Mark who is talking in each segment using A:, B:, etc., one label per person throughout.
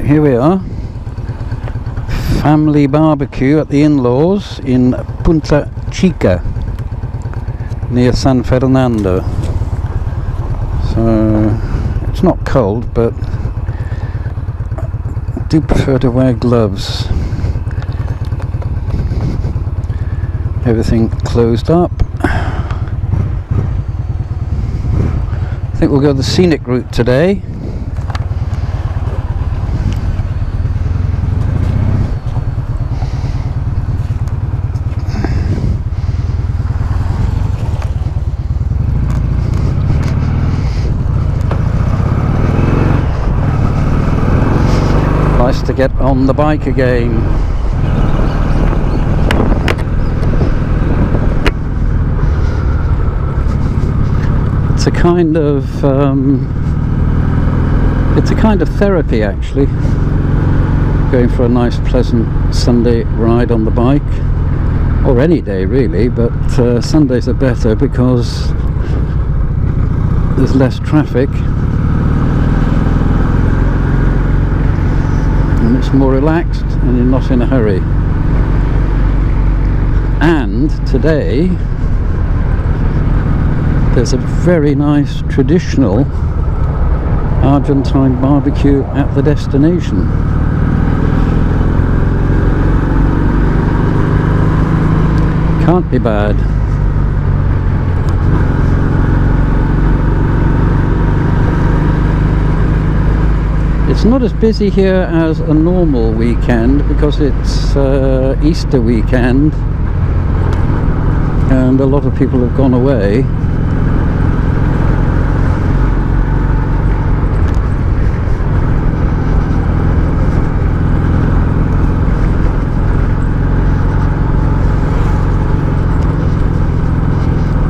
A: Right, here we are. Family barbecue at the in-laws in Punta Chica, near San Fernando. So it's not cold, but I do prefer to wear gloves. Everything closed up. I think we'll go the scenic route today. Nice to get on the bike again. It's a kind of therapy, actually, going for a nice pleasant Sunday ride on the bike, or any day really, but Sundays are better because there's less traffic and it's more relaxed and you're not in a hurry. And today there's a very nice traditional Argentine barbecue at the destination. Can't be bad. It's not as busy here as a normal weekend because it's Easter weekend and a lot of people have gone away.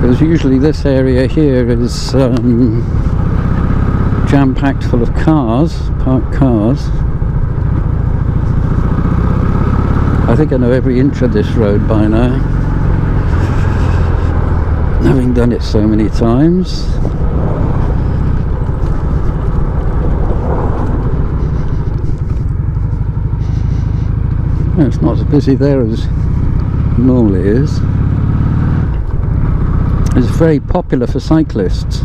A: Because usually this area here is jam-packed full of cars, parked cars. I think I know every inch of this road by now, having done it so many times. No, it's not as busy there as it normally is. It's very popular for cyclists.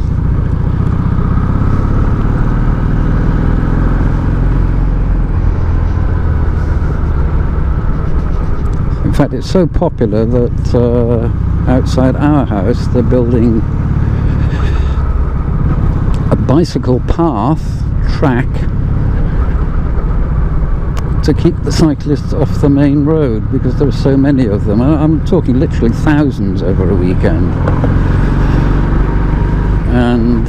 A: In fact, it's so popular that outside our house they're building a bicycle path track to keep the cyclists off the main road because there are so many of them. I'm talking literally thousands over a weekend. And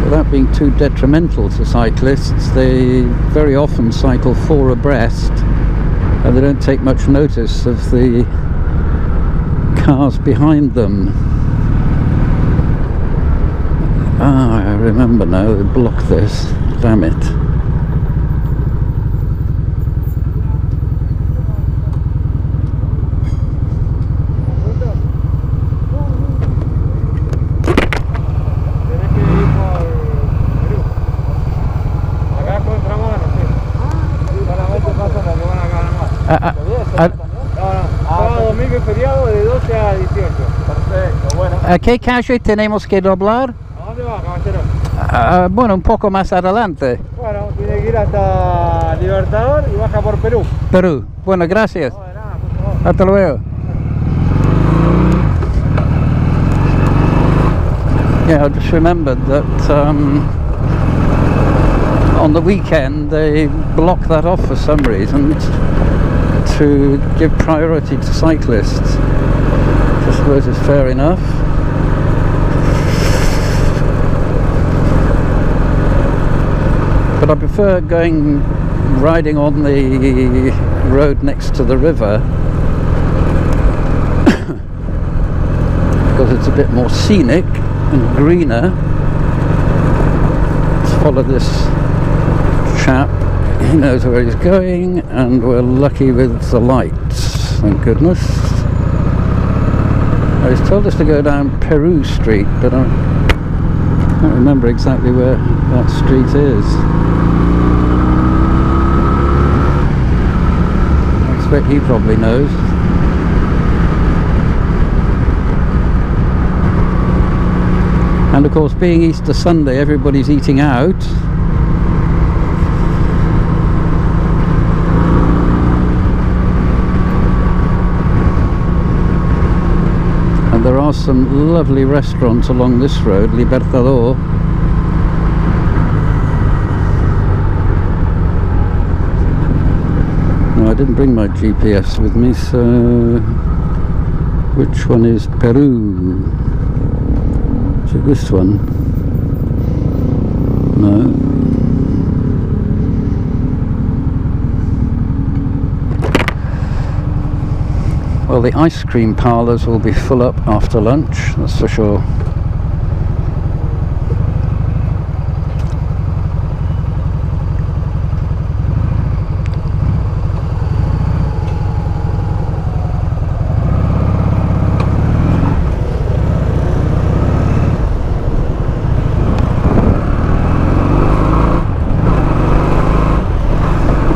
A: without being too detrimental to cyclists, they very often cycle four abreast and they don't take much notice of the cars behind them. Ah, I remember now, they blocked this. Damn it.
B: Domingo y feriado de 12 a 18. Perfecto, bueno.
A: ¿A qué calle tenemos que doblar?
B: ¿A dónde va, caballero?
A: Bueno, un poco más adelante.
B: Bueno, tiene que ir hasta Libertador y baja por Perú.
A: Perú. Bueno, gracias.
B: No, de nada, por favor.
A: Hasta luego. Yeah, I just remembered that on the weekend they block that off for some reason to give priority to cyclists. I suppose it's fair enough. But I prefer riding on the road next to the river because it's a bit more scenic and greener. Let's follow this chap. He knows where he's going, and we're lucky with the lights, thank goodness. He's told us to go down Peru Street, but I can't remember exactly where that street is. I expect he probably knows. And of course, being Easter Sunday, everybody's eating out. And there are some lovely restaurants along this road, Libertador. No, I didn't bring my GPS with me, so which one is Peru? Is it this one? No. Well, the ice cream parlours will be full up after lunch, that's for sure.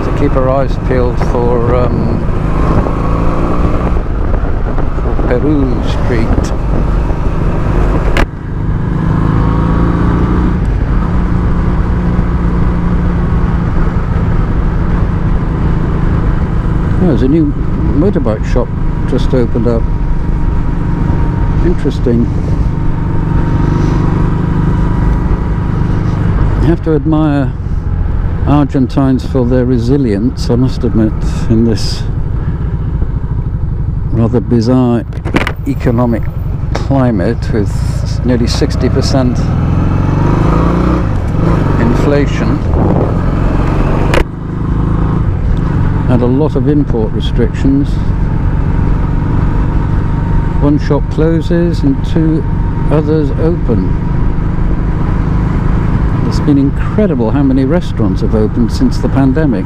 A: To keep our eyes peeled for Peru Street. Oh, there's a new motorbike shop just opened up. Interesting. You have to admire Argentines for their resilience, I must admit, in this rather bizarre economic climate with nearly 60% inflation and a lot of import restrictions. One shop closes and 2 others open. It's been incredible how many restaurants have opened since the pandemic.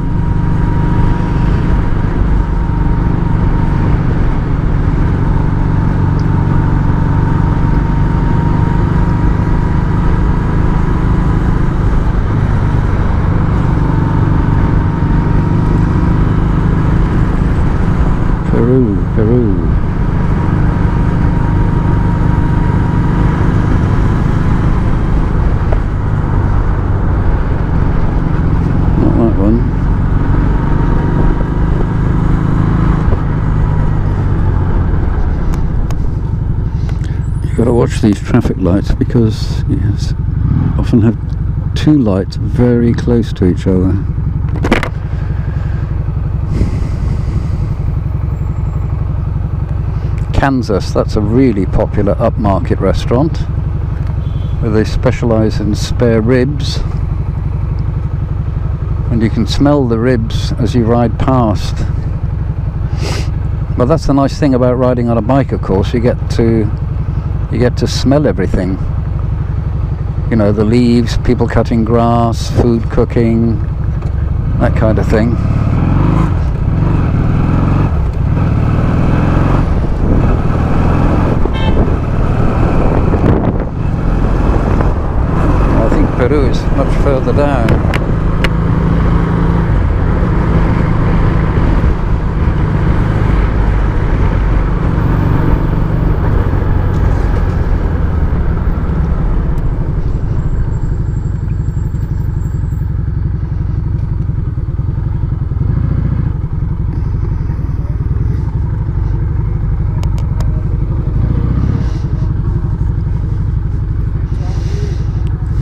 A: Peru. Not that one. You've got to watch these traffic lights because you often have 2 lights very close to each other. Kansas, that's a really popular upmarket restaurant where they specialise in spare ribs, and you can smell the ribs as you ride past. But that's the nice thing about riding on a bike, of course. You get to smell everything. You know, the leaves, people cutting grass, food cooking, that kind of thing. Peru is much further down.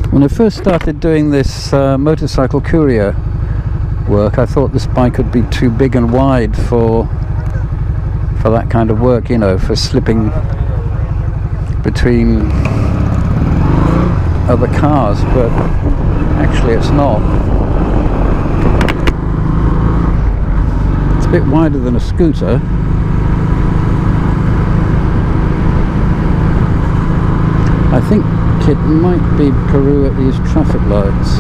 A: When I first started doing this motorcycle courier work, I thought this bike would be too big and wide for that kind of work, you know, for slipping between other cars, but actually it's not. It's a bit wider than a scooter. I think it might be Peru at these traffic lights.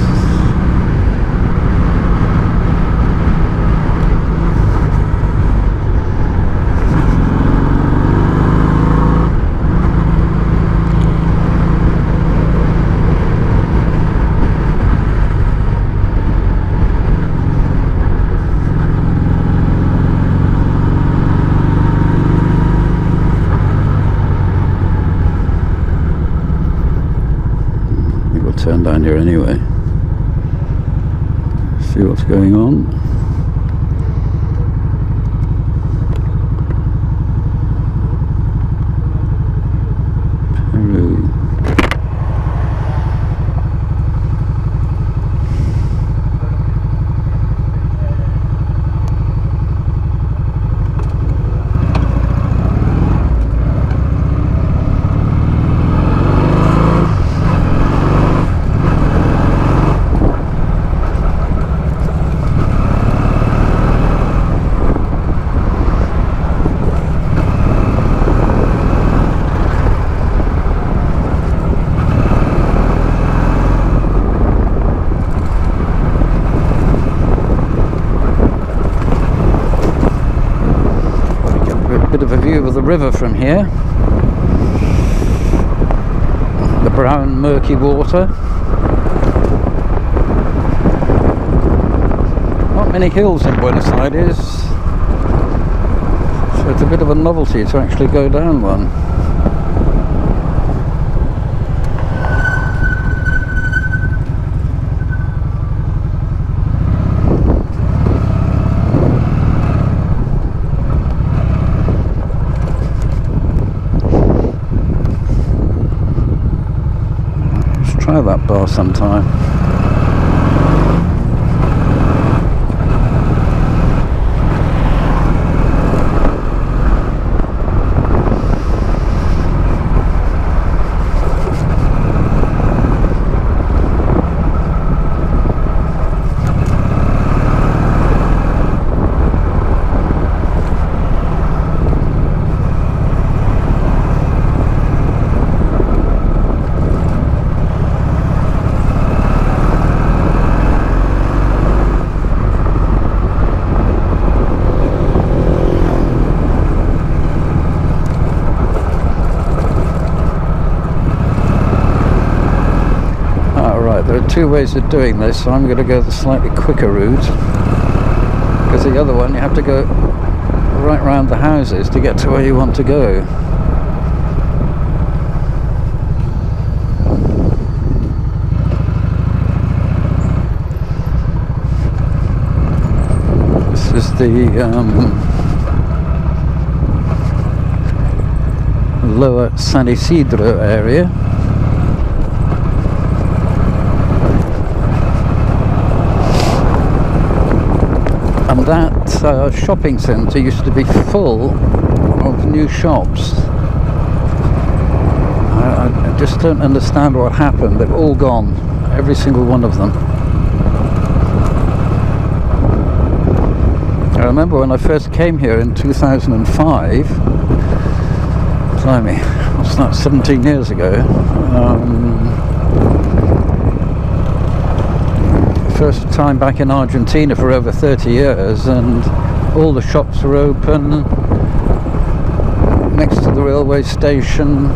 A: turn down here anyway. See what's going on. Peru. Bit of a view of the river from here. The brown murky water. Not many hills in Buenos Aires, so it's a bit of a novelty to actually go down one. Try that bar sometime. There are two ways of doing this, so I'm going to go the slightly quicker route, because the other one you have to go right round the houses to get to where you want to go. This is the lower San Isidro area. And that shopping centre used to be full of new shops. I just don't understand what happened. They've all gone, every single one of them. I remember when I first came here in 2005, blimey, what's that, 17 years ago, first time back in Argentina for over 30 years, and all the shops were open next to the railway station,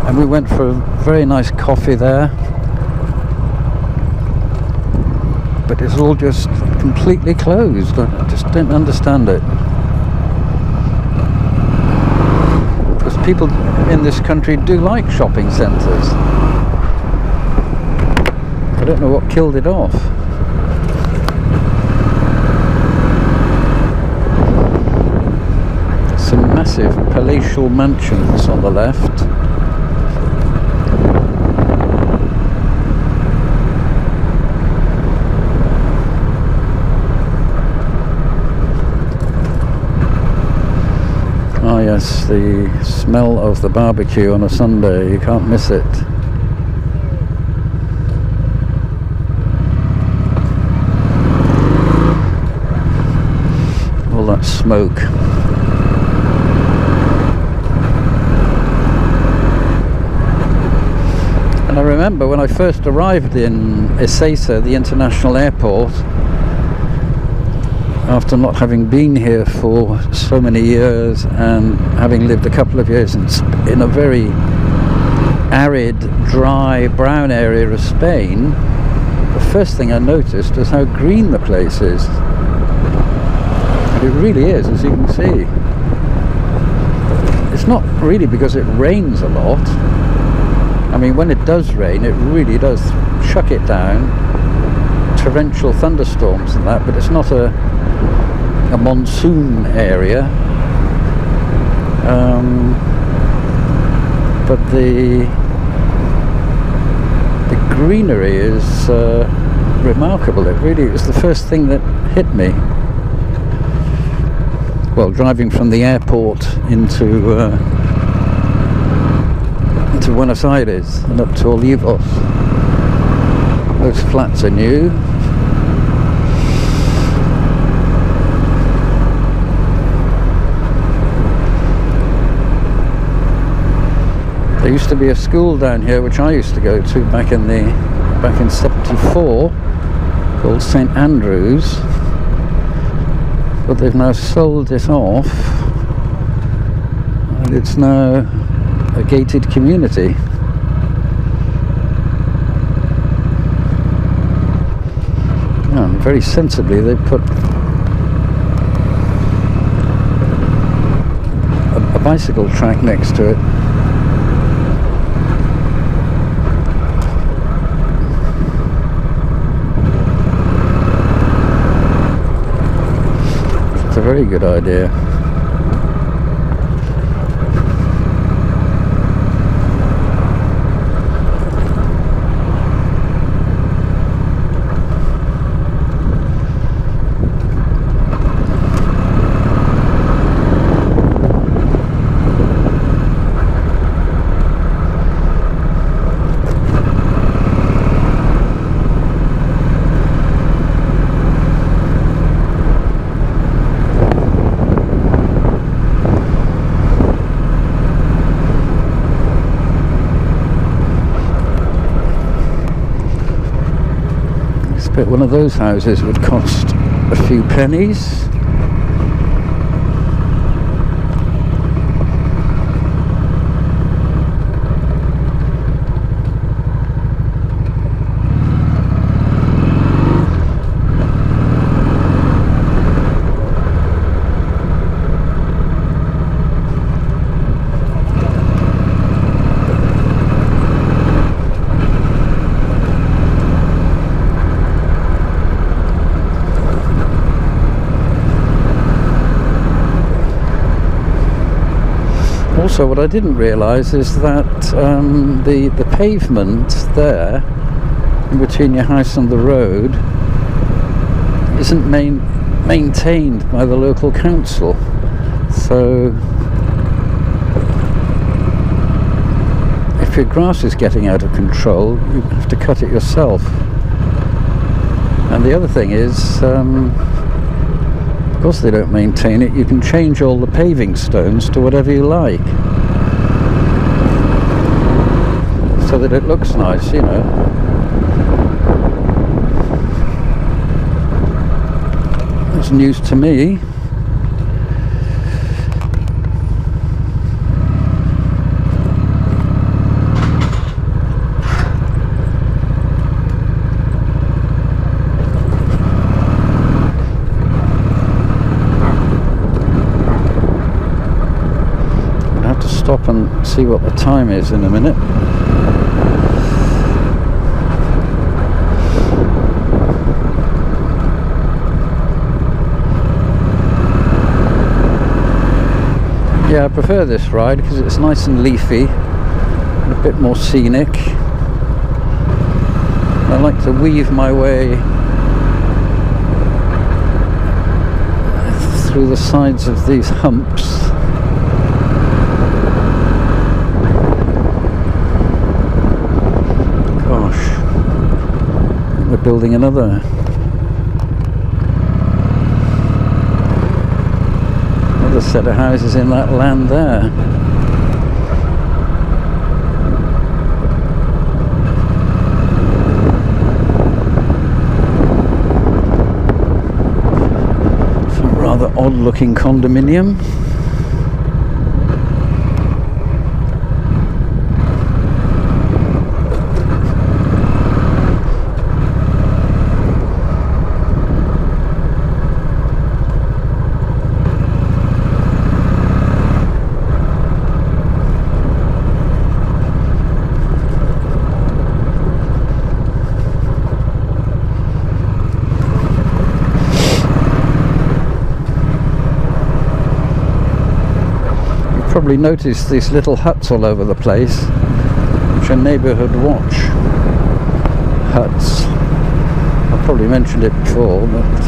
A: and we went for a very nice coffee there, but it's all just completely closed. I just don't understand it, because people in this country do like shopping centres. I don't know what killed it off. Some massive palatial mansions on the left. Ah yes, the smell of the barbecue on a Sunday, you can't miss it. All that smoke. And I remember when I first arrived in Ezeiza, the international airport, after not having been here for so many years and having lived a couple of years in a very arid, dry, brown area of Spain, the first thing I noticed was how green the place is. It really is, as you can see. It's not really because it rains a lot. I mean, when it does rain, it really does chuck it down, torrential thunderstorms and that, but it's not a monsoon area. But the greenery is remarkable. It really was the first thing that hit me. Well, driving from the airport into Buenos Aires and up to Olivos. Those flats are new. There used to be a school down here which I used to go to back in '74 called St. Andrews, but they've now sold it off and it's now a gated community. And very sensibly they put a bicycle track next to it. It's a very good idea. But one of those houses would cost a few pennies. Also, what I didn't realise is that the pavement there, in between your house and the road, isn't maintained by the local council. So, if your grass is getting out of control, you have to cut it yourself. And the other thing is, of course they don't maintain it. You can change all the paving stones to whatever you like, so that it looks nice, you know. It's news to me. Stop and see what the time is in a minute. Yeah, I prefer this ride because it's nice and leafy and a bit more scenic. I like to weave my way through the sides of these humps. Building another set of houses in that land there. Some rather odd looking condominium. probably noticed these little huts all over the place, which are neighbourhood watch huts. I've probably mentioned it before, but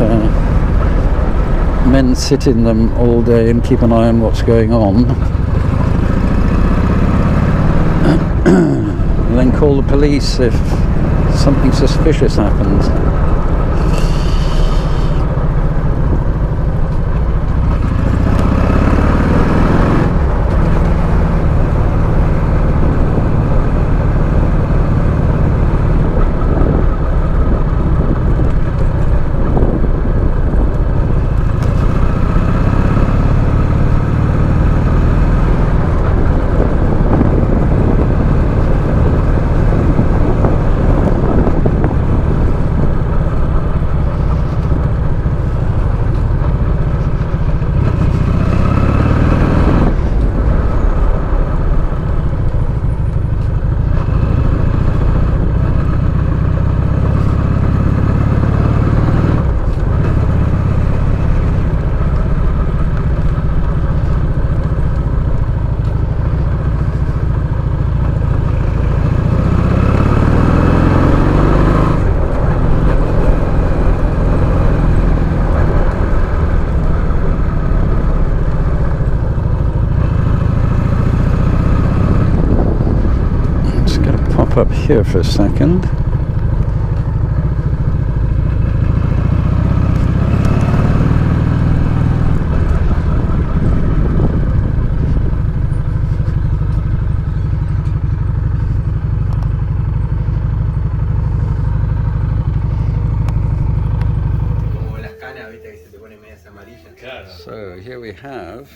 A: men sit in them all day and keep an eye on what's going on. And then call the police if something suspicious happens. Up here for a second. So here we have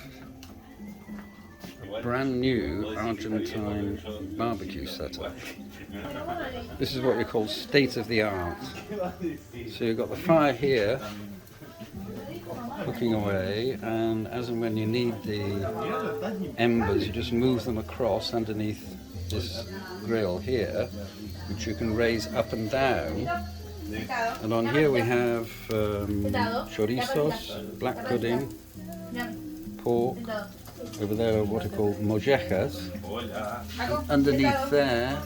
A: a brand new Argentine barbecue setup. This is what we call state of the art. So you've got the fire here cooking away, and as and when you need the embers, you just move them across underneath this grill here, which you can raise up and down. And on here we have chorizos, black pudding, pork. Over there are what are called mollejas. Underneath there,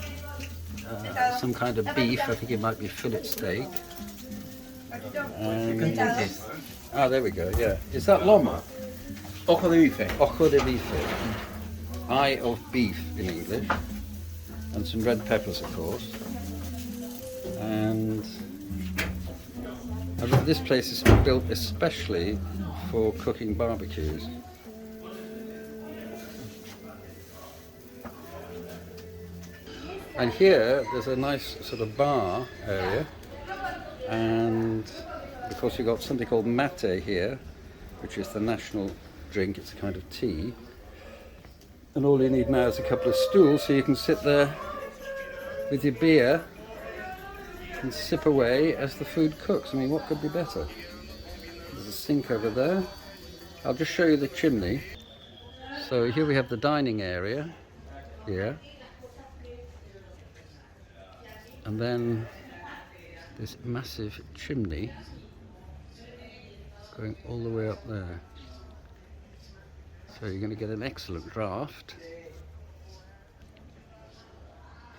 A: some kind of beef. I think it might be fillet steak. And there we go. Yeah, is that loma?
B: Ojo de bife.
A: Ojo de bife. Eye of beef in English. And some red peppers, of course. And I think this place is built especially for cooking barbecues. And here there's a nice sort of bar area, and of course you've got something called mate here, which is the national drink. It's a kind of tea, and all you need now is a couple of stools so you can sit there with your beer and sip away as the food cooks. I mean, what could be better? There's a sink over there. I'll just show you the chimney. So here we have the dining area here. And then this massive chimney going all the way up there. So you're going to get an excellent draft.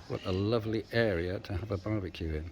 A: What a lovely area to have a barbecue in.